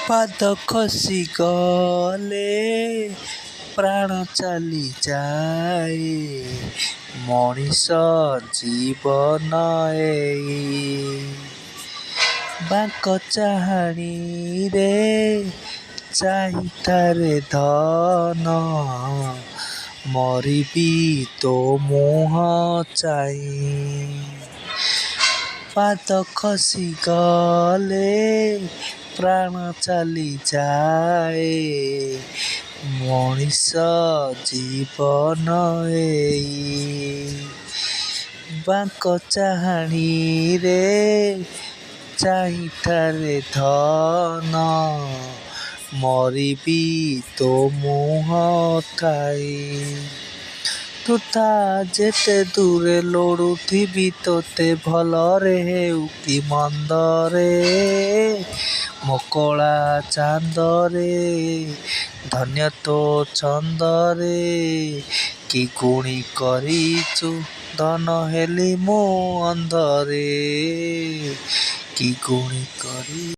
ପାଦ ଖସି ଗଲେ ପ୍ରାଣ ଚାଲିଯାଏ। ମଣିଷ ଜୀବନ ଏଇ ବାଙ୍କ ଚାହାଣୀରେ ଚାହିଁଠାରେ ଧନ। ମରିବି ତୋ ମୁହଁ ଚାହିଁ। ପାଦ ଖସି ଗଲେ ପ୍ରାଣ ଚାଲିଯାଏ। ମଣିଷ ଜୀବନ ଏଇ ବାଙ୍କ ଚାହାଣୀରେ ଚାହିଁଠାରେ ଧନ। ମରିବି ତୋ ମୁହଁ ଥାଇ। ତୁ ଥା ଯେତେ ଦୂରେ ଲୋଡ଼ୁଥିବି ତୋତେ ଭଲରେ ହେଉ କି ମନ୍ଦରେ। ମୋ କଳା ଚାନ୍ଦରେ ଧନ୍ୟ ତୋ ଛନ୍ଦରେ। କି ଗୁଣି କରିଛୁ ଧନ ହେଲି ମୁଁ ଅନ୍ଧରେ। କି ଗୁଣି କରି